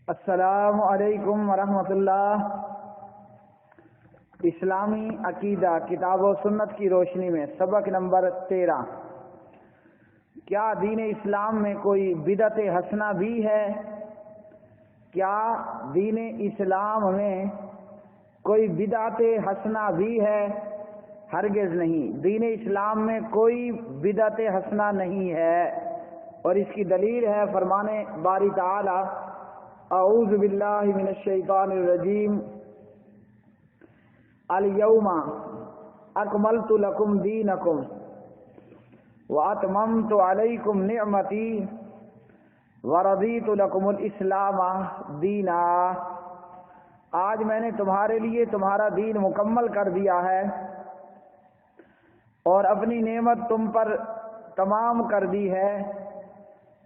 السلام علیکم ورحمۃ اللہ۔ اسلامی عقیدہ کتاب و سنت کی روشنی میں سبق نمبر 13۔ کیا دین اسلام میں کوئی بدعت حسنہ بھی ہے؟ کیا دین اسلام میں کوئی بدعت حسنہ بھی ہے؟ ہرگز نہیں، دین اسلام میں کوئی بدعت حسنہ نہیں ہے، اور اس کی دلیل ہے فرمان باری تعالی اعوذ باللہ من الشیطان الرجیم الیوم اکملت لکم دینکم واتممت علیکم نعمتی ورضیت لکم الاسلام دینا۔ آج میں نے تمہارے لیے تمہارا دین مکمل کر دیا ہے اور اپنی نعمت تم پر تمام کر دی ہے،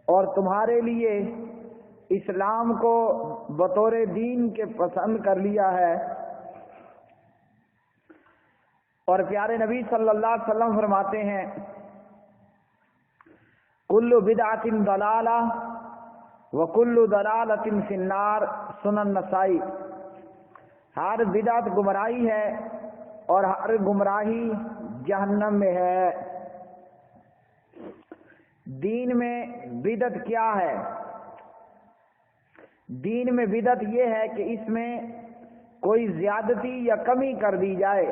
اور تمہارے لیے اسلام کو بطور دین کے پسند کر لیا ہے۔ اور پیارے نبی صلی اللہ علیہ وسلم فرماتے ہیں کل بدعۃ ضلالہ وکل ضلالۃ فی النار، سنن نسائی۔ ہر بدعت گمراہی ہے اور ہر گمراہی جہنم میں ہے۔ دین میں بدعت کیا ہے؟ دین میں بدعت یہ ہے کہ اس میں کوئی زیادتی یا کمی کر دی جائے۔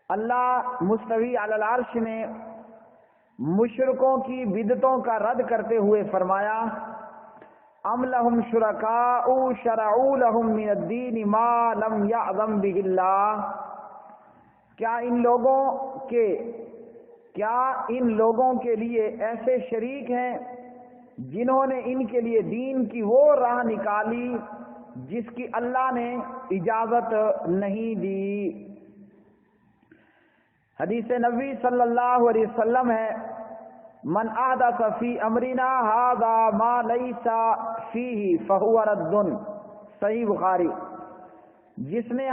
اللہ مستوی علی العرش نے مشرکوں کی بدعتوں کا رد کرتے ہوئے فرمایا ام لہم شرکاء شرعوا لہم من الدین ما لم یأذن بہ اللہ۔ کیا ان لوگوں کے لیے ایسے شریک ہیں جنہوں نے ان کے لیے دین کی وہ راہ نکالی جس کی اللہ نے اجازت نہیں دی؟ حدیث نبی صلی اللہ علیہ وسلم ہے من احدث فی امرنا ھذا ما لیس فیہ فہو رد، صحیح بخاری۔ جس نے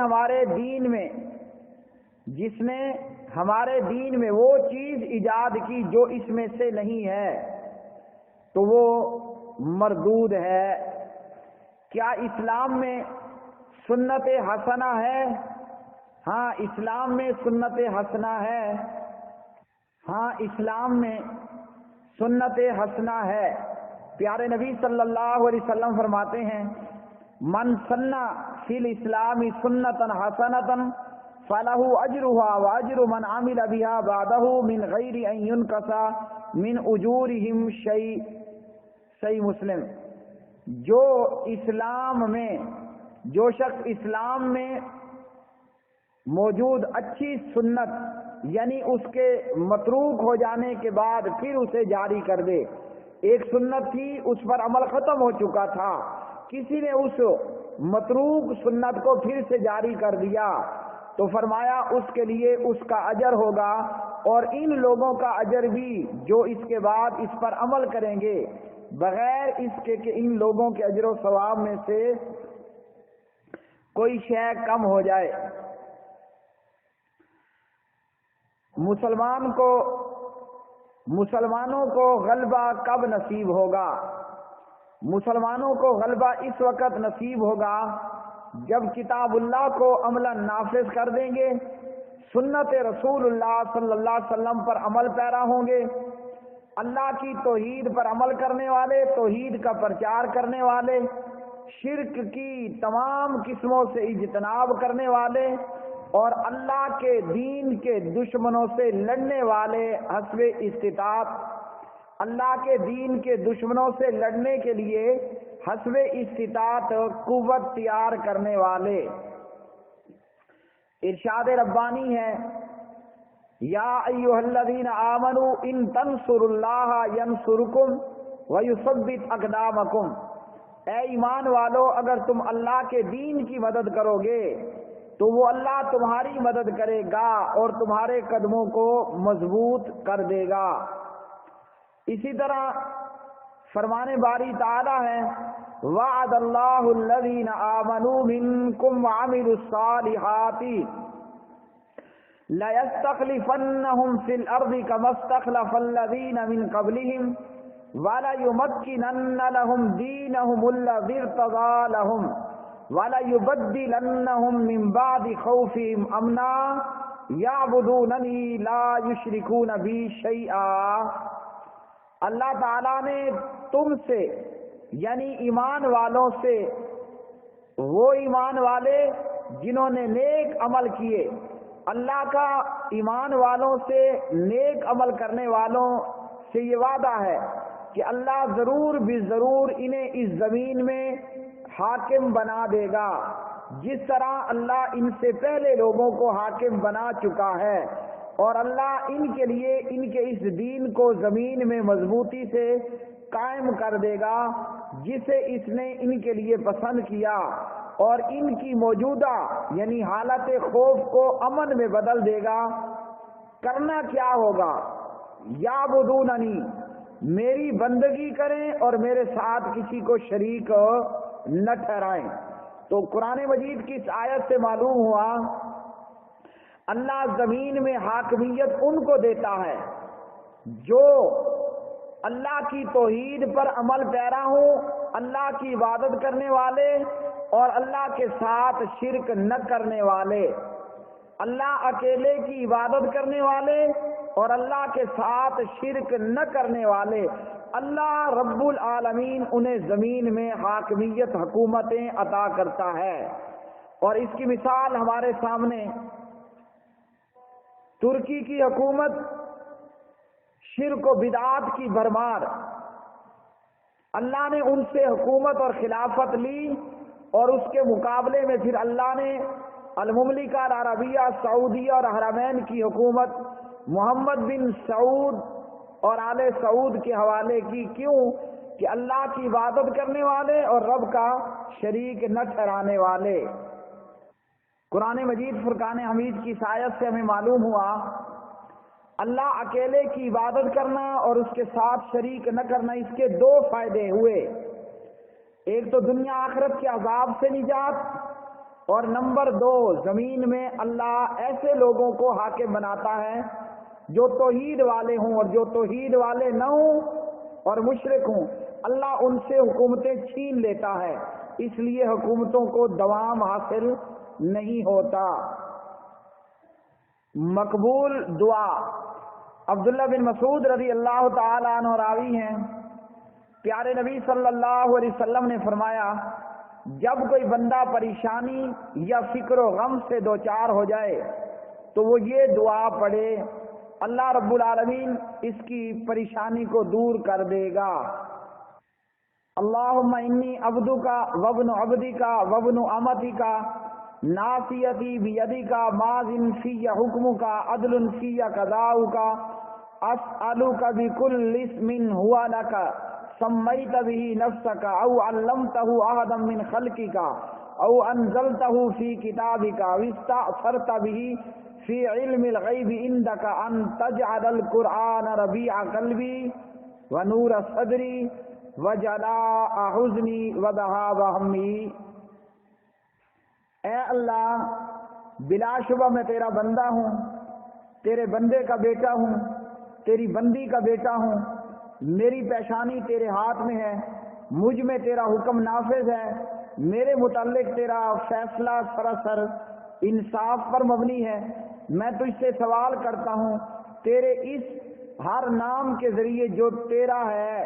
ہمارے دین میں وہ چیز ایجاد کی جو اس میں سے نہیں ہے تو وہ مردود ہے۔ کیا اسلام میں سنت حسنہ ہے؟ ہاں، اسلام میں سنت حسنہ ہے۔ ہاں، اسلام میں سنت حسنہ ہے۔ پیارے نبی صلی اللہ علیہ وسلم فرماتے ہیں من سن فی الاسلام سنتا حسنتا فلہ اجرها واجر من عمل بها بعدہ من غیر ان ينقص من اجورہم شیء، صحیح مسلم۔ جو شخص اسلام میں موجود اچھی سنت، یعنی اس کے متروک ہو جانے کے بعد پھر اسے جاری کر دے۔ ایک سنت تھی، اس پر عمل ختم ہو چکا تھا، کسی نے اس متروک سنت کو پھر سے جاری کر دیا تو فرمایا اس کے لیے اس کا اجر ہوگا، اور ان لوگوں کا اجر بھی جو اس کے بعد اس پر عمل کریں گے، بغیر اس کے کہ ان لوگوں کے اجر و ثواب میں سے کوئی شے کم ہو جائے۔ مسلمانوں کو غلبہ کب نصیب ہوگا؟ مسلمانوں کو غلبہ اس وقت نصیب ہوگا جب کتاب اللہ کو عملاً نافذ کر دیں گے، سنت رسول اللہ صلی اللہ علیہ وسلم پر عمل پیرا ہوں گے، اللہ کی توحید پر عمل کرنے والے، توحید کا پرچار کرنے والے، شرک کی تمام قسموں سے اجتناب کرنے والے، اور اللہ کے دین کے دشمنوں سے لڑنے والے حسب استطاعت، اللہ کے دین کے دشمنوں سے لڑنے کے لیے حسب استطاعت قوت تیار کرنے والے۔ ارشاد ربانی ہے یا ایھا الذین آمنوا ان تنصروا اللہ ینصرکم ویثبت اقدامکم۔ اے ایمان والو، اگر تم اللہ کے دین کی مدد کرو گے تو وہ اللہ تمہاری مدد کرے گا اور تمہارے قدموں کو مضبوط کر دے گا۔ اسی طرح فرمان باری تعالی ہے وعد اللہ الذین آمنوا منکم وعملوا الصالحات لَيَسْتَخْلِفَنَّهُمْ فِي الْأَرْضِ كَمَا اسْتَخْلَفَ الَّذِينَ مِنْ قَبْلِهِمْ وَلَيُمَكِّنَنَّ لَهُمْ دِينَهُمُ الَّذِي ارْتَضَىٰ لَهُمْ وَلَيُبَدِّلَنَّهُم مِّن بَعْدِ خَوْفِهِمْ أَمْنًا يَعْبُدُونَنِي لَا يُشْرِكُونَ بِي شَيْئًا۔ اللہ تعالیٰ نے تم سے یعنی ایمان والوں سے، وہ ایمان والے جنہوں نے نیک عمل کیے، اللہ کا ایمان والوں سے، نیک عمل کرنے والوں سے یہ وعدہ ہے کہ اللہ ضرور ضرور انہیں اس زمین میں حاکم بنا دے گا، جس طرح اللہ ان سے پہلے لوگوں کو حاکم بنا چکا ہے، اور اللہ ان کے لیے ان کے اس دین کو زمین میں مضبوطی سے قائم کر دے گا جسے اس نے ان کے لیے پسند کیا، اور ان کی موجودہ یعنی حالت خوف کو امن میں بدل دے گا۔ کرنا کیا ہوگا؟ یعبدوننی، میری بندگی کریں اور میرے ساتھ کسی کو شریک نہ ٹھہرائیں۔ تو قرآن مجید کی اس آیت سے معلوم ہوا اللہ زمین میں حاکمیت ان کو دیتا ہے جو اللہ کی توحید پر عمل پیرا ہوں، اللہ کی عبادت کرنے والے اور اللہ کے ساتھ شرک نہ کرنے والے، اللہ اکیلے کی عبادت کرنے والے اور اللہ کے ساتھ شرک نہ کرنے والے، اللہ رب العالمین انہیں زمین میں حاکمیت، حکومتیں عطا کرتا ہے۔ اور اس کی مثال ہمارے سامنے ترکی کی حکومت، شرک و بدعات کی بھرمار، اللہ نے ان سے حکومت اور خلافت لی، اور اس کے مقابلے میں پھر اللہ نے المملکہ العربیہ سعودیہ اور حرمین کی حکومت محمد بن سعود اور آل سعود کے حوالے کی۔ کیوں؟ کہ اللہ کی عبادت کرنے والے اور رب کا شریک نہ ٹھہرانے والے۔ قرآن مجید فرقان حمید کی آیت سے ہمیں معلوم ہوا اللہ اکیلے کی عبادت کرنا اور اس کے ساتھ شریک نہ کرنا، اس کے دو فائدے ہوئے، ایک تو دنیا آخرت کے عذاب سے نجات، اور نمبر دو زمین میں اللہ ایسے لوگوں کو حاکم بناتا ہے جو توحید والے ہوں، اور جو توحید والے نہ ہوں اور مشرک ہوں اللہ ان سے حکومتیں چھین لیتا ہے، اس لیے حکومتوں کو دوام حاصل نہیں ہوتا۔ مقبول دعا، عبداللہ بن مسعود رضی اللہ تعالی عنہ راوی ہیں، پیارے نبی صلی اللہ علیہ وسلم نے فرمایا جب کوئی بندہ پریشانی یا فکر و غم سے دوچار ہو جائے تو وہ یہ دعا پڑھے، اللہ رب العالمین اس کی پریشانی کو دور کر دے گا۔ اللہم انی عبدک وابن عبدک وابن امتک ناصیتی بیدک ماض فی حکمک عدل فی قضاؤک اسألک بکل اسم هو لک سمیت به نفسک او علمتہ احدا من خلقک او انزلتہ فی کتابک واستأثرت به فی علم الغیب عندک ان تجعل القرآن ربیع قلبی ونور صدری وجلاء حزنی وذہاب ہمی۔ اے اللہ، بلا شبہ میں تیرا بندہ ہوں، تیرے بندے کا بیٹا ہوں، تیری بندی کا بیٹا ہوں، میری پیشانی تیرے ہاتھ میں ہے، مجھ میں تیرا حکم نافذ ہے، میرے متعلق تیرا فیصلہ سراسر انصاف پر مبنی ہے، میں تجھ سے سوال کرتا ہوں تیرے اس ہر نام کے ذریعے جو تیرا ہے،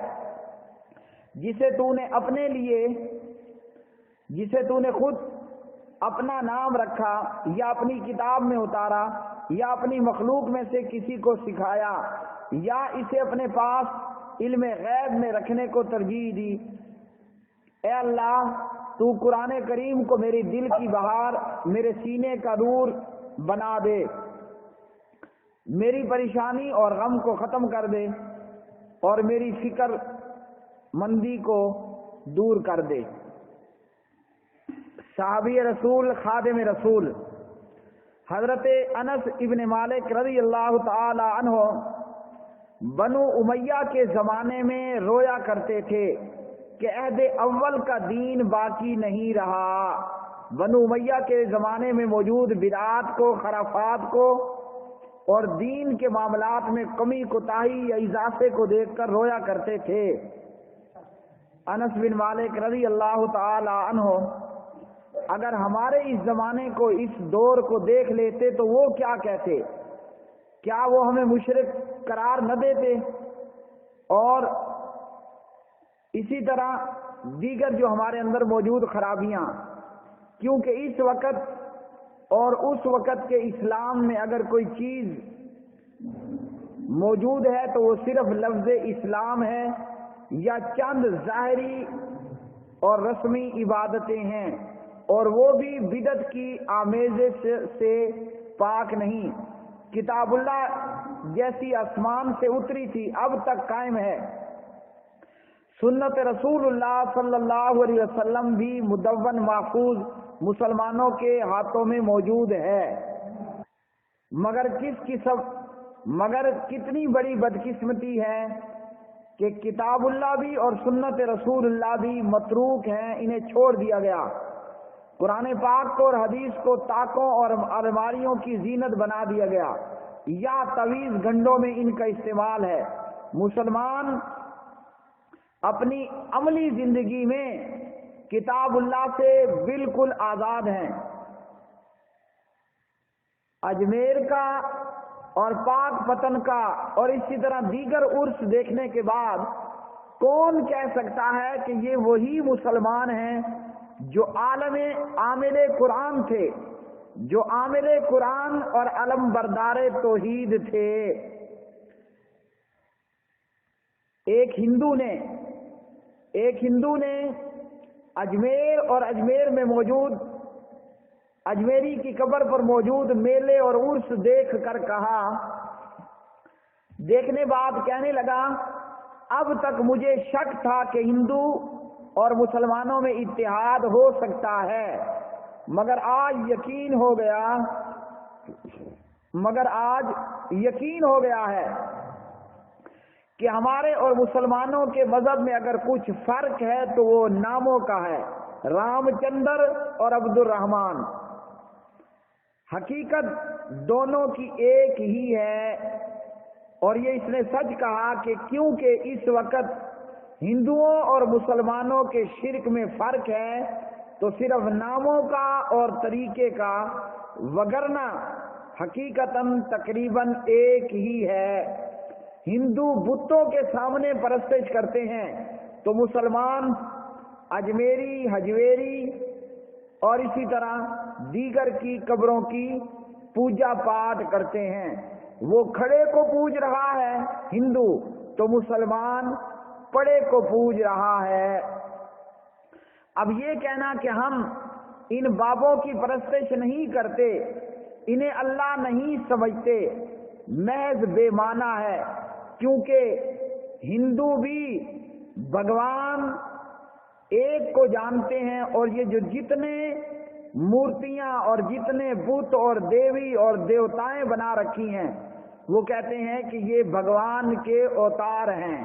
جسے تو نے اپنے لیے، جسے تو نے خود اپنا نام رکھا یا اپنی کتاب میں اتارا یا اپنی مخلوق میں سے کسی کو سکھایا یا اسے اپنے پاس علم غیب میں رکھنے کو ترجیح دی۔ اے اللہ، تو قرآن کریم کو میری دل کی بہار، میرے سینے کا نور بنا دے، میری پریشانی اور غم کو ختم کر دے اور میری فکر مندی کو دور کر دے۔ صحابی رسول، خادم رسول حضرت انس ابن مالک رضی اللہ تعالی عنہ بنو امیہ کے زمانے میں رویا کرتے تھے کہ عہد اول کا دین باقی نہیں رہا۔ بنو امیہ کے زمانے میں موجود بدعات کو، خرافات کو اور دین کے معاملات میں کمی کوتاہی یا اضافے کو دیکھ کر رویا کرتے تھے۔ انس بن مالک رضی اللہ تعالی عنہ اگر ہمارے اس زمانے کو، اس دور کو دیکھ لیتے تو وہ کیا کہتے؟ کیا وہ ہمیں مشرک قرار نہ دیتے؟ اور اسی طرح دیگر جو ہمارے اندر موجود خرابیاں، کیونکہ اس وقت اور اس وقت کے اسلام میں اگر کوئی چیز موجود ہے تو وہ صرف لفظ اسلام ہے یا چند ظاہری اور رسمی عبادتیں ہیں، اور وہ بھی بدعت کی آمیزش سے پاک نہیں۔ کتاب اللہ جیسی آسمان سے اتری تھی اب تک قائم ہے، سنت رسول اللہ صلی اللہ علیہ وسلم بھی مدون محفوظ مسلمانوں کے ہاتھوں میں موجود ہے، مگر کتنی بڑی بدقسمتی ہے کہ کتاب اللہ بھی اور سنت رسول اللہ بھی متروک ہیں، انہیں چھوڑ دیا گیا۔ قرآن پاک کو اور حدیث کو طاقوں اور الماریوں کی زینت بنا دیا گیا، یا طویز گنڈوں میں ان کا استعمال ہے۔ مسلمان اپنی عملی زندگی میں کتاب اللہ سے بالکل آزاد ہیں۔ اجمیر کا اور پاک پتن کا اور اسی طرح دیگر عرس دیکھنے کے بعد کون کہہ سکتا ہے کہ یہ وہی مسلمان ہیں جو عامل قرآن تھے، جو عامل قرآن اور علم بردار توحید تھے؟ ایک ہندو نے اجمیر اور اجمیر میں موجود اجمیری کی قبر پر موجود میلے اور عرس دیکھ کر کہا، دیکھنے بعد کہنے لگا، اب تک مجھے شک تھا کہ ہندو اور مسلمانوں میں اتحاد ہو سکتا ہے، مگر آج یقین ہو گیا ہے کہ ہمارے اور مسلمانوں کے مذہب میں اگر کچھ فرق ہے تو وہ ناموں کا ہے، رام چندر اور عبد الرحمان۔ حقیقت دونوں کی ایک ہی ہے، اور یہ اس نے سچ کہا کہ کیونکہ اس وقت ہندوؤں اور مسلمانوں کے شرک میں فرق ہے تو صرف ناموں کا اور طریقے کا، وگرنہ حقیقتاً تقریباً ایک ہی ہے۔ ہندو بتوں کے سامنے پرستش کرتے ہیں تو مسلمان اجمیری، حجویری اور اسی طرح دیگر کی قبروں کی پوجا پاٹ کرتے ہیں۔ وہ کھڑے کو پوج رہا ہے ہندو، تو مسلمان پڑے کو پوج رہا ہے۔ اب یہ کہنا کہ ہم ان بابوں کی پرستش نہیں کرتے، انہیں اللہ نہیں سمجھتے، محض بے معنی ہے، کیونکہ ہندو بھی بھگوان ایک کو جانتے ہیں، اور یہ جو جتنے مورتیاں اور جتنے بت اور دیوی اور دیوتائیں بنا رکھی ہیں وہ کہتے ہیں کہ یہ بھگوان کے اوتار ہیں۔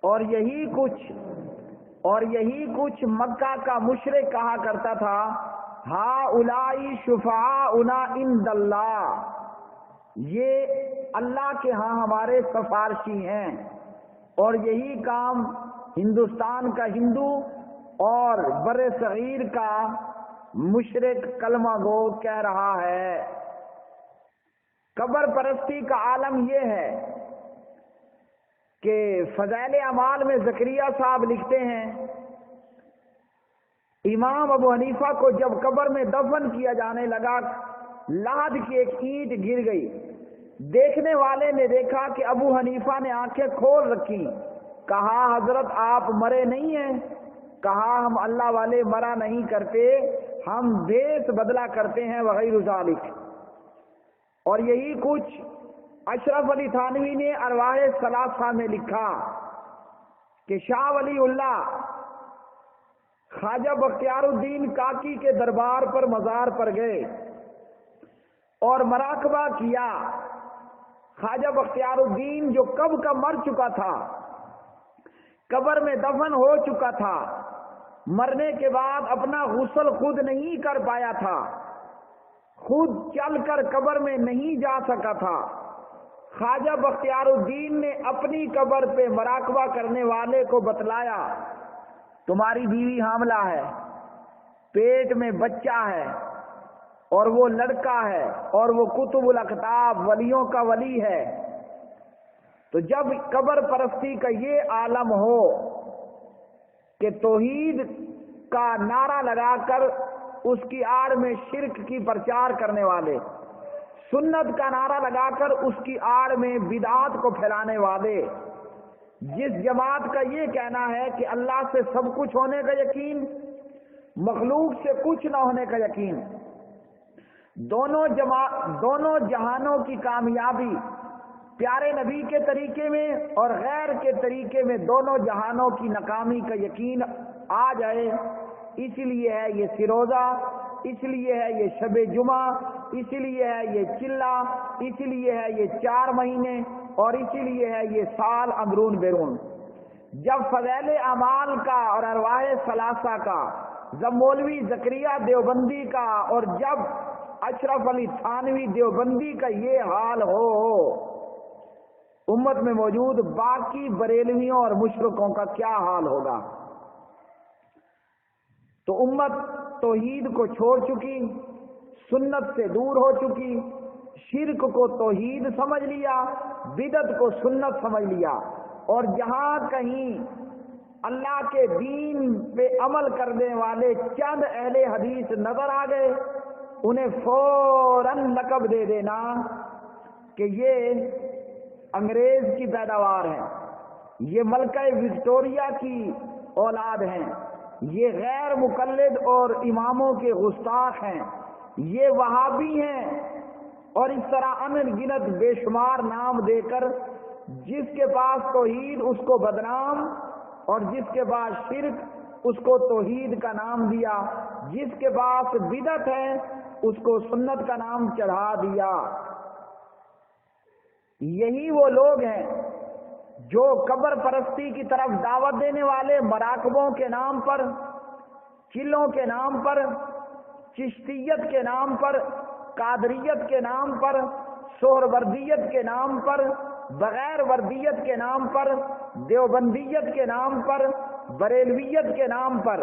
اور یہی کچھ مکہ کا مشرک کہا کرتا تھا، ہؤلاء شفعاؤنا عند اللہ، یہ اللہ کے ہاں ہمارے سفارشی ہیں۔ اور یہی کام ہندوستان کا ہندو اور بر صغیر کا مشرک کلمہ گو کہہ رہا ہے۔ قبر پرستی کا عالم یہ ہے کہ فضائل اعمال میں زکریا صاحب لکھتے ہیں، امام ابو حنیفہ کو جب قبر میں دفن کیا جانے لگا، لحد کی ایک اینٹ گر گئی، دیکھنے والے نے دیکھا کہ ابو حنیفہ نے آنکھیں کھول رکھی، کہا حضرت آپ مرے نہیں ہیں؟ کہا ہم اللہ والے مرا نہیں کرتے، ہم بھیس بدلا کرتے ہیں وغیرہ ذالک۔ اور یہی کچھ اشرف علی تھانوی نے ارواح ثلاثہ میں لکھا کہ شاہ ولی اللہ خواجہ بختیار الدین کاکی کے دربار پر مزار پر گئے اور مراقبہ کیا۔ خواجہ بختیار الدین جو کب کا مر چکا تھا، قبر میں دفن ہو چکا تھا، مرنے کے بعد اپنا غسل خود نہیں کر پایا تھا، خود چل کر قبر میں نہیں جا سکا تھا، خواجہ بختیار الدین نے اپنی قبر پہ مراقبہ کرنے والے کو بتلایا تمہاری بیوی حاملہ ہے، پیٹ میں بچہ ہے، اور وہ لڑکا ہے، اور وہ قطب الاقطاب ولیوں کا ولی ہے۔ تو جب قبر پرستی کا یہ عالم ہو کہ توحید کا نعرہ لگا کر اس کی آڑ میں شرک کی پرچار کرنے والے، سنت کا نعرہ لگا کر اس کی آڑ میں بدعات کو پھیلانے والے، جس جماعت کا یہ کہنا ہے کہ اللہ سے سب کچھ ہونے کا یقین، مخلوق سے کچھ نہ ہونے کا یقین، دونوں جہانوں کی کامیابی پیارے نبی کے طریقے میں اور غیر کے طریقے میں دونوں جہانوں کی ناکامی کا یقین آ جائے، اس لیے ہے یہ سروزہ، اس لیے ہے یہ شب جمعہ، اس لیے ہے یہ چلہ، اس لیے ہے یہ 4 مہینے، اور اسی لیے ہے یہ سال اندرون بیرون۔ جب فضائل اعمال کا اور ارواح ثلاثہ کا، جب مولوی زکریا دیوبندی کا اور جب اشرف علی تھانوی دیوبندی کا یہ حال ہو، امت میں موجود باقی بریلویوں اور مشرکوں کا کیا حال ہوگا؟ تو امت توحید کو چھوڑ چکی، سنت سے دور ہو چکی، شرک کو توحید سمجھ لیا، بدعت کو سنت سمجھ لیا، اور جہاں کہیں اللہ کے دین پہ عمل کرنے والے چند اہل حدیث نظر آ گئے، انہیں فوراً لقب دے دینا کہ یہ انگریز کی پیداوار ہے، یہ ملکہ وکٹوریہ کی اولاد ہیں، یہ غیر مقلد اور اماموں کے گستاخ ہیں، یہ وہابی ہیں، اور اس طرح ان گنت بے شمار نام دے کر جس کے پاس توحید اس کو بدنام، اور جس کے پاس شرک اس کو توحید کا نام دیا، جس کے پاس بدعت ہے اس کو سنت کا نام چڑھا دیا۔ یہی وہ لوگ ہیں جو قبر پرستی کی طرف دعوت دینے والے، مراقبوں کے نام پر، چلوں کے نام پر، چشتیت کے نام پر، قادریت کے نام پر، سہروردیت کے نام پر، بغیر وردیت کے نام پر، دیوبندیت کے نام پر، بریلویت کے نام پر،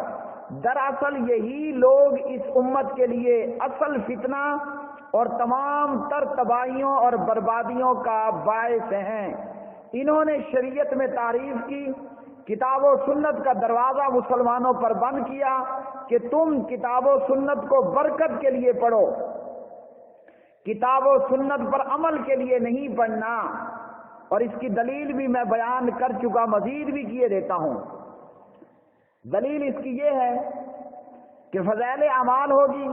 دراصل یہی لوگ اس امت کے لیے اصل فتنہ اور تمام تر تباہیوں اور بربادیوں کا باعث ہیں۔ انہوں نے شریعت میں تعریف کی، کتاب و سنت کا دروازہ مسلمانوں پر بند کیا کہ تم کتاب و سنت کو برکت کے لیے پڑھو، کتاب و سنت پر عمل کے لیے نہیں پڑھنا، اور اس کی دلیل بھی میں بیان کر چکا، مزید بھی کیے دیتا ہوں۔ دلیل اس کی یہ ہے کہ فضائل اعمال ہوگی،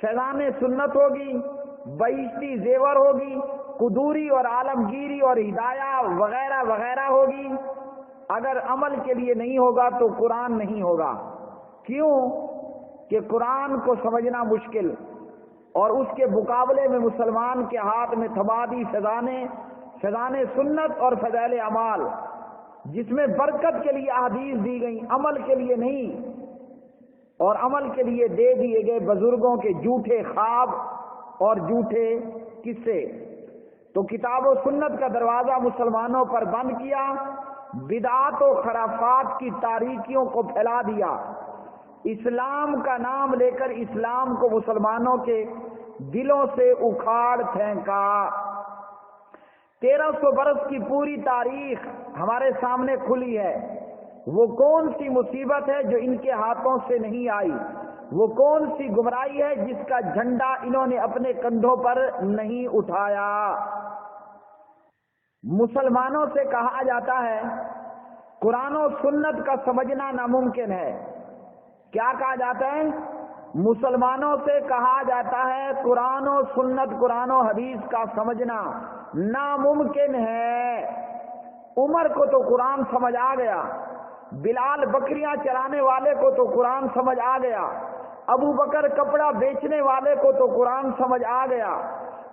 فیضان سنت ہوگی، بہشتی زیور ہوگی، قدوری اور عالمگیری اور ہدایہ وغیرہ وغیرہ ہوگی، اگر عمل کے لیے نہیں ہوگا تو قرآن نہیں ہوگا۔ کیوں کہ قرآن کو سمجھنا مشکل، اور اس کے مقابلے میں مسلمان کے ہاتھ میں تھمادی فیضان سنت اور فضائل اعمال، جس میں برکت کے لیے احادیث دی گئی، عمل کے لیے نہیں، اور عمل کے لیے دے دیے گئے بزرگوں کے جھوٹے خواب اور جھوٹے قصے۔ تو کتاب و سنت کا دروازہ مسلمانوں پر بند کیا، بدعات و خرافات کی تاریکیوں کو پھیلا دیا، اسلام کا نام لے کر اسلام کو مسلمانوں کے دلوں سے اکھاڑ پھینکا۔ 1300 برس کی پوری تاریخ ہمارے سامنے کھلی ہے۔ وہ کون سی مصیبت ہے جو ان کے ہاتھوں سے نہیں آئی؟ وہ کون سی گمراہی ہے جس کا جھنڈا انہوں نے اپنے کندھوں پر نہیں اٹھایا؟ مسلمانوں سے کہا جاتا ہے قرآن و سنت کا سمجھنا ناممکن ہے۔ کیا کہا جاتا ہے؟ مسلمانوں سے کہا جاتا ہے قرآن و سنت، قرآن و حدیث کا سمجھنا ناممکن ہے۔ عمر کو تو قرآن سمجھ آ گیا، بلال بکریاں چرانے والے کو تو قرآن سمجھ آ گیا، ابو بکر کپڑا بیچنے والے کو تو قرآن سمجھ آ گیا،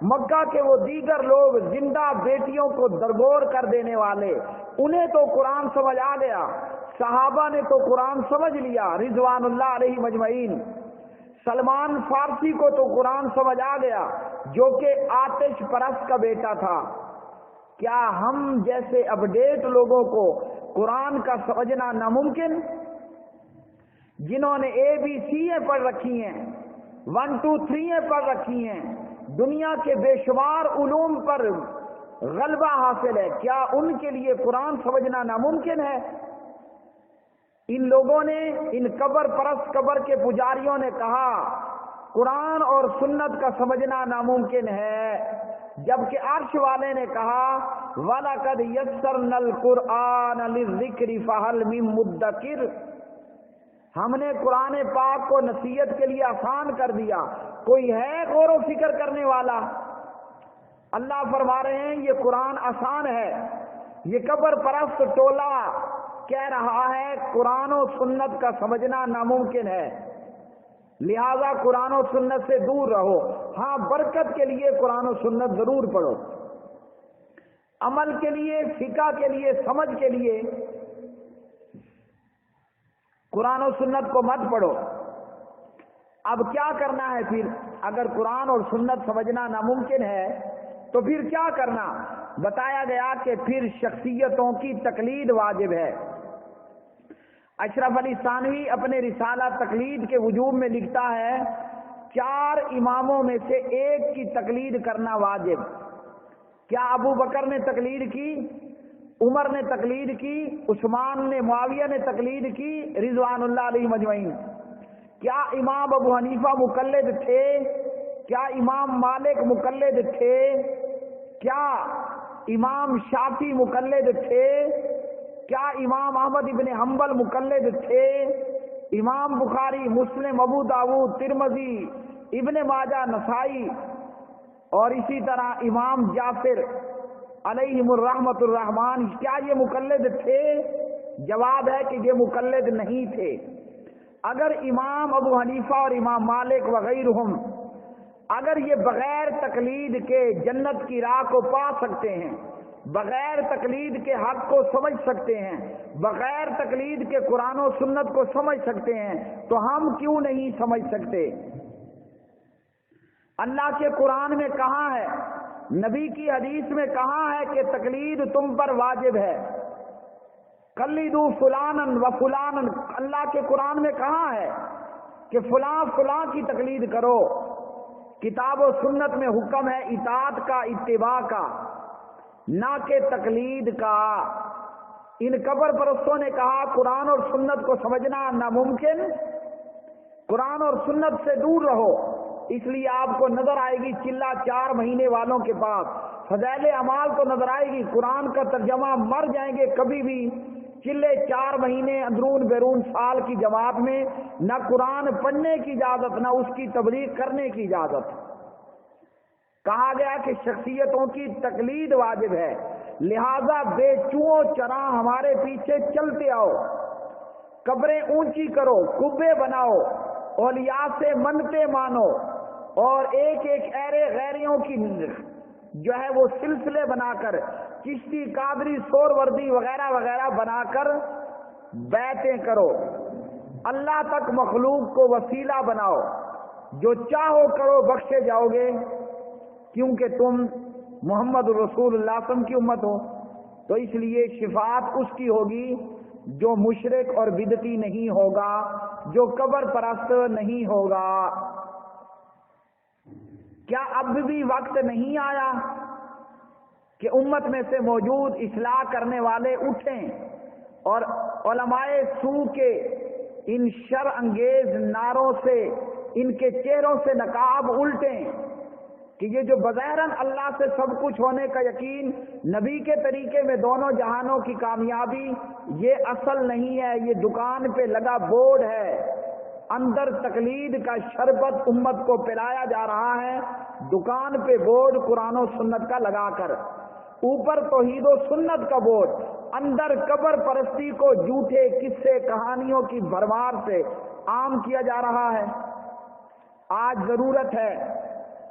مکہ کے وہ دیگر لوگ زندہ بیٹیوں کو درگور کر دینے والے، انہیں تو قرآن سمجھ آ گیا، صحابہ نے تو قرآن سمجھ لیا رضوان اللہ علیہ مجمعین۔ سلمان فارسی کو تو قرآن سمجھ آ گیا، جو کہ آتش پرست کا بیٹا تھا۔ کیا ہم جیسے اپڈیٹ لوگوں کو قرآن کا سمجھنا ناممکن؟ جنہوں نے ABC پڑھ رکھی ہیں، 1 2 3 پڑھ رکھی ہیں، دنیا کے بے شمار علوم پر غلبہ حاصل ہے، کیا ان کے لیے قرآن سمجھنا ناممکن ہے؟ ان لوگوں نے، ان قبر پرست قبر کے پجاریوں نے کہا قرآن اور سنت کا سمجھنا ناممکن ہے، جبکہ عرش والے نے کہا وَلَقَدْ يَسَّرْنَا الْقُرْآنَ لِلذِّكْرِ فَهَلْ مِن مُدَّكِرٍ، ہم نے قرآن پاک کو نصیحت کے لیے آسان کر دیا، کوئی ہے غور و فکر کرنے والا؟ اللہ فرما رہے ہیں یہ قرآن آسان ہے۔ یہ قبر پرست ٹولہ کہہ رہا ہے قرآن و سنت کا سمجھنا ناممکن ہے، لہذا قرآن و سنت سے دور رہو۔ ہاں، برکت کے لیے قرآن و سنت ضرور پڑھو، عمل کے لیے، فقہ کے لیے، سمجھ کے لیے قرآن و سنت کو مت پڑھو۔ اب کیا کرنا ہے پھر؟ اگر قرآن اور سنت سمجھنا ناممکن ہے تو پھر کیا کرنا؟ بتایا گیا کہ پھر شخصیتوں کی تقلید واجب ہے۔ اشرف علی ثانوی اپنے رسالہ تقلید کے وجوب میں لکھتا ہے 4 اماموں میں سے ایک کی تقلید کرنا واجب۔ کیا ابو بکر نے تقلید کی؟ عمر نے تقلید کی؟ عثمان نے، معاویہ نے تقلید کی رضوان اللہ علیہ مجمعین؟ کیا امام ابو حنیفہ مقلد تھے؟ کیا امام مالک مقلد تھے؟ کیا امام شافعی مقلد تھے؟ کیا امام احمد ابن حنبل مقلد تھے؟ امام بخاری، مسلم، ابو داؤد، ترمذی، ابن ماجہ، نسائی اور اسی طرح امام جعفر علیہم الرحمۃ الرحمان، کیا یہ مقلد تھے؟ جواب ہے کہ یہ مقلد نہیں تھے۔ اگر امام ابو حنیفہ اور امام مالک وغیرہم اگر یہ بغیر تقلید کے جنت کی راہ کو پا سکتے ہیں، بغیر تقلید کے حق کو سمجھ سکتے ہیں، بغیر تقلید کے قرآن و سنت کو سمجھ سکتے ہیں، تو ہم کیوں نہیں سمجھ سکتے؟ اللہ کے قرآن میں کہاں ہے، نبی کی حدیث میں کہاں ہے کہ تقلید تم پر واجب ہے؟ قلیدوا فلانا و فلانا، اللہ کے قرآن میں کہاں ہے کہ فلاں فلاں کی تقلید کرو؟ کتاب و سنت میں حکم ہے اطاعت کا، اتباع کا، نہ کہ تقلید کا۔ ان قبر پرستوں نے کہا قرآن اور سنت کو سمجھنا ناممکن، قرآن اور سنت سے دور رہو۔ اس لیے آپ کو نظر آئے گی چلہ 4 مہینے والوں کے پاس فضائل اعمال تو نظر آئے گی، قرآن کا ترجمہ مر جائیں گے کبھی بھی چلے 4 مہینے اندرون بیرون سال کی جماعت میں نہ قرآن پڑھنے کی اجازت، نہ اس کی تبلیغ کرنے کی اجازت۔ کہا گیا کہ شخصیتوں کی تقلید واجب ہے، لہذا بے چوں چراں ہمارے پیچھے چلتے آؤ، قبریں اونچی کرو، قبے بناؤ، اولیاء سے منتیں مانو، اور ایک ایک ایرے غیریوں کی جو ہے وہ سلسلے بنا کر، چشتی، قادری، سور وردی وغیرہ وغیرہ بنا کر بیعتیں کرو، اللہ تک مخلوق کو وسیلہ بناؤ، جو چاہو کرو بخشے جاؤ گے، کیونکہ تم محمد رسول اللہ صلی اللہ علیہ وسلم کی امت ہو۔ تو اس لیے شفاعت اس کی ہوگی جو مشرک اور بدعتی نہیں ہوگا، جو قبر پرست نہیں ہوگا۔ کیا اب بھی وقت نہیں آیا کہ امت میں سے موجود اصلاح کرنے والے اٹھیں اور علماء سو کے ان شر انگیز نعروں سے، ان کے چہروں سے نقاب الٹیں کہ یہ جو بظاہراً اللہ سے سب کچھ ہونے کا یقین، نبی کے طریقے میں دونوں جہانوں کی کامیابی، یہ اصل نہیں ہے، یہ دکان پہ لگا بورڈ ہے، اندر تقلید کا شربت امت کو پلایا جا رہا ہے، دکان پہ بورڈ قرآن و سنت کا لگا کر، اوپر توحید و سنت کا بورڈ، اندر قبر پرستی کو جھوٹے قصے کہانیوں کی بھرمار سے عام کیا جا رہا ہے۔ آج ضرورت ہے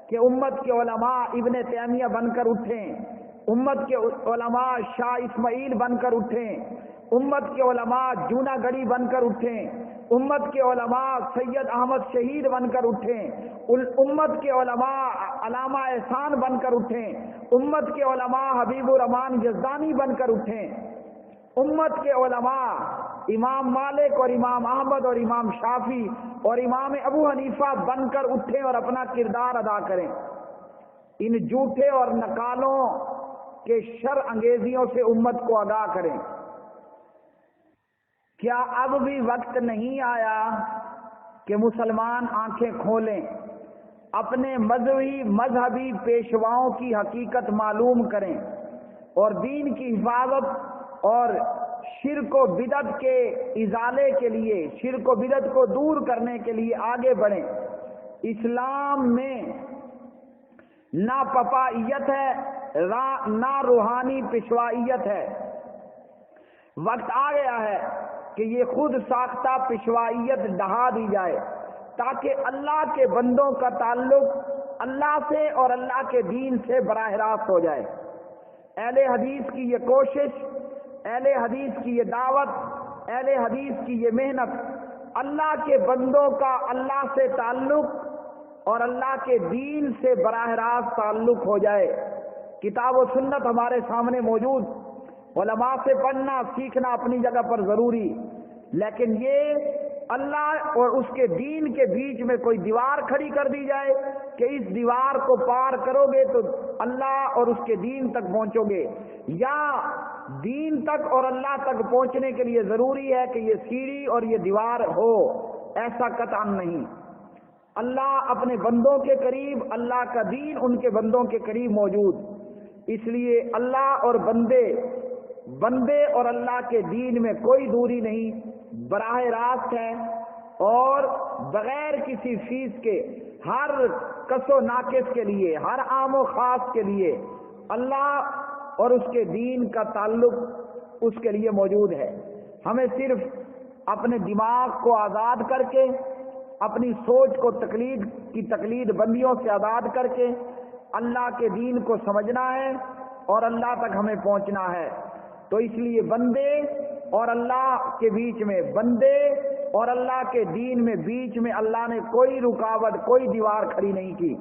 کہ امت کے علماء ابن تیمیہ بن کر اٹھیں، امت کے علماء شاہ اسماعیل بن کر اٹھیں، امت کے علماء جونا گڑھی بن کر اٹھیں، امت کے علماء سید احمد شہید بن کر اٹھیں، امت کے علماء علامہ احسان بن کر اٹھیں، امت کے علماء حبیب الرحمان یزدانی بن کر اٹھیں، امت کے علماء امام مالک اور امام احمد اور امام شافعی اور امام ابو حنیفہ بن کر اٹھیں اور اپنا کردار ادا کریں، ان جھوٹے اور نکالوں کے شر انگیزیوں سے امت کو آگاہ کریں۔ کیا اب بھی وقت نہیں آیا کہ مسلمان آنکھیں کھولیں، اپنے مذہبی پیشواؤں کی حقیقت معلوم کریں اور دین کی حفاظت اور شرک و بدعت کے ازالے کے لیے، شرک و بدعت کو دور کرنے کے لیے آگے بڑھیں؟ اسلام میں نہ پپائیت ہے نہ روحانی پشوائیت ہے۔ وقت آ گیا ہے کہ یہ خود ساختہ پشوائیت ڈھا دی جائے تاکہ اللہ کے بندوں کا تعلق اللہ سے اور اللہ کے دین سے براہ راست ہو جائے۔ اہل حدیث کی یہ کوشش، اہل حدیث کی یہ دعوت، اہل حدیث کی یہ محنت، اللہ کے بندوں کا اللہ سے تعلق اور اللہ کے دین سے براہ راست تعلق ہو جائے۔ کتاب و سنت ہمارے سامنے موجود، علماء سے پڑھنا سیکھنا اپنی جگہ پر ضروری، لیکن یہ اللہ اور اس کے دین کے بیچ میں کوئی دیوار کھڑی کر دی جائے کہ اس دیوار کو پار کرو گے تو اللہ اور اس کے دین تک پہنچو گے، یا دین تک اور اللہ تک پہنچنے کے لیے ضروری ہے کہ یہ سیڑھی اور یہ دیوار ہو، ایسا قطعا نہیں۔ اللہ اپنے بندوں کے قریب، اللہ کا دین ان کے بندوں کے قریب موجود، اس لیے اللہ اور بندے اور اللہ کے دین میں کوئی دوری نہیں، براہ راست ہے، اور بغیر کسی فیس کے ہر کس و ناقص کے لیے، ہر عام و خاص کے لیے اللہ اور اس کے دین کا تعلق اس کے لیے موجود ہے۔ ہمیں صرف اپنے دماغ کو آزاد کر کے، اپنی سوچ کو تقلید بندیوں سے آزاد کر کے اللہ کے دین کو سمجھنا ہے اور اللہ تک ہمیں پہنچنا ہے۔ تو اس لیے بندے اور اللہ کے بیچ میں، بندے اور اللہ کے دین میں بیچ میں اللہ نے کوئی رکاوٹ، کوئی دیوار کھڑی نہیں کی۔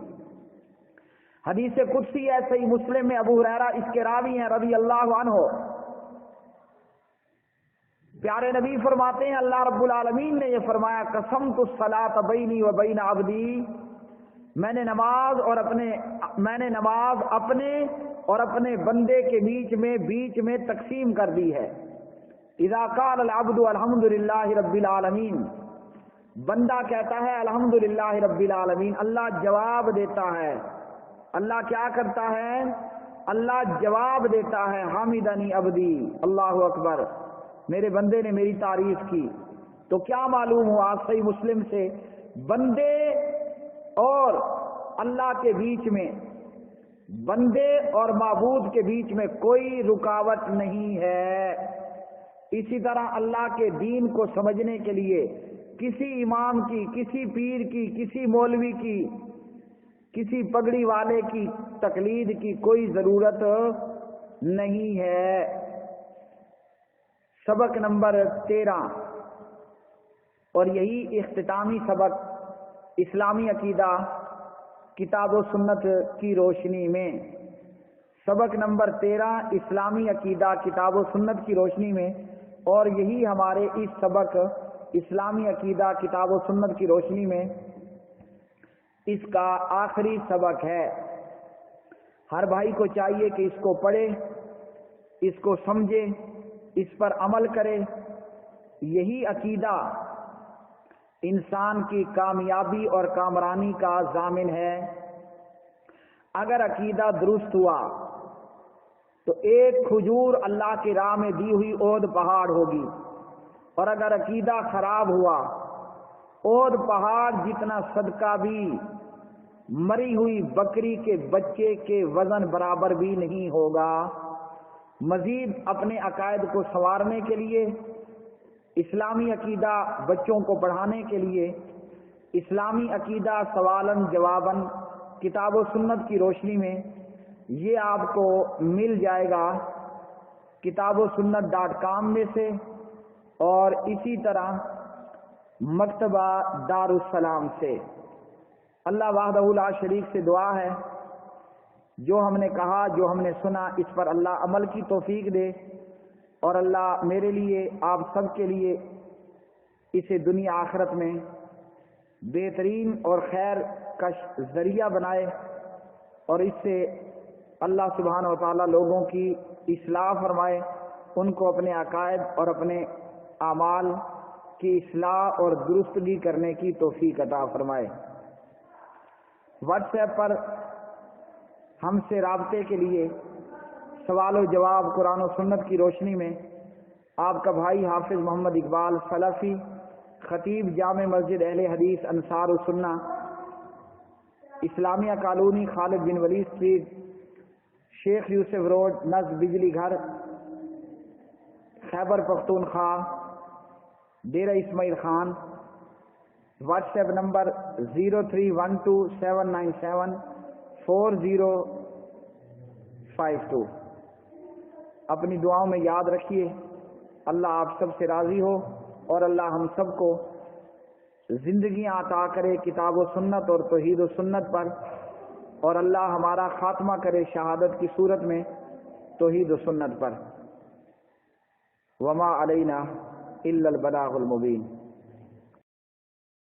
حدیث قدسی ہے صحیح مسلم میں، ابو ہریرہ اس کے راوی ہیں رضی اللہ عنہ، پیارے نبی فرماتے ہیں اللہ رب العالمین نے یہ فرمایا، قسمت الصلاۃ بینی و بین عبدی، میں نے نماز اپنے اور اپنے بندے کے بیچ میں تقسیم کر دی ہے۔ اذا قال العبد الحمدللہ رب العالمین، بندہ کہتا ہے الحمدللہ رب العالمین، اللہ جواب دیتا ہے۔ اللہ کیا کرتا ہے؟ اللہ جواب دیتا ہے، حامدنی عبدی، اللہ اکبر، میرے بندے نے میری تعریف کی۔ تو کیا معلوم ہوا صحیح مسلم سے، بندے اور اللہ کے بیچ میں، بندے اور معبود کے بیچ میں کوئی رکاوٹ نہیں ہے۔ اسی طرح اللہ کے دین کو سمجھنے کے لیے کسی امام کی، کسی پیر کی، کسی مولوی کی، کسی پگڑی والے کی تقلید کی کوئی ضرورت نہیں ہے۔ سبق نمبر 13 اور یہی اختتامی سبق اسلامی عقیدہ کتاب و سنت کی روشنی میں، سبق نمبر 13 اسلامی عقیدہ کتاب و سنت کی روشنی میں، اور یہی ہمارے اس سبق اسلامی عقیدہ کتاب و سنت کی روشنی میں اس کا آخری سبق ہے۔ ہر بھائی کو چاہیے کہ اس کو پڑھے، اس کو سمجھے، اس پر عمل کرے۔ یہی عقیدہ انسان کی کامیابی اور کامرانی کا ضامن ہے۔ اگر عقیدہ درست ہوا تو ایک کھجور اللہ کی راہ میں دی ہوئی عود پہاڑ ہوگی، اور اگر عقیدہ خراب ہوا، عود پہاڑ جتنا صدقہ بھی مری ہوئی بکری کے بچے کے وزن برابر بھی نہیں ہوگا۔ مزید اپنے عقائد کو سنوارنے کے لیے، اسلامی عقیدہ بچوں کو پڑھانے کے لیے، اسلامی عقیدہ سوالن جوابن کتاب و سنت کی روشنی میں یہ آپ کو مل جائے گا کتاب و سنت .com میں سے، اور اسی طرح مکتبہ دارالسلام سے۔ اللہ وحدہ لا شریک سے دعا ہے جو ہم نے کہا، جو ہم نے سنا، اس پر اللہ عمل کی توفیق دے، اور اللہ میرے لیے، آپ سب کے لیے اسے دنیا آخرت میں بہترین اور خیر کا ذریعہ بنائے، اور اس سے اللہ سبحانہ و تعالیٰ لوگوں کی اصلاح فرمائے، ان کو اپنے عقائد اور اپنے اعمال کی اصلاح اور درستگی کرنے کی توفیق عطا فرمائے۔ واٹس ایپ پر ہم سے رابطے کے لیے سوال و جواب قرآن و سنت کی روشنی میں آپ کا بھائی حافظ محمد اقبال سلفی، خطیب جامع مسجد اہل حدیث انصار السنہ، اسلامیہ کالونی، خالد بن ولید اسٹریٹ، شیخ یوسف روڈ، نزد بجلی گھر، Khyber Pakhtunkhwa, Dera Ismail Khan. WhatsApp number 0312797402۔ اپنی دعاؤں میں یاد رکھیے، اللہ آپ سب سے راضی ہو، اور اللہ ہم سب کو زندگیاں عطا کرے کتاب و سنت اور توحید و سنت پر، اور اللہ ہمارا خاتمہ کرے شہادت کی صورت میں توحید و سنت پر۔ وما علینا الا البلاغ المبین۔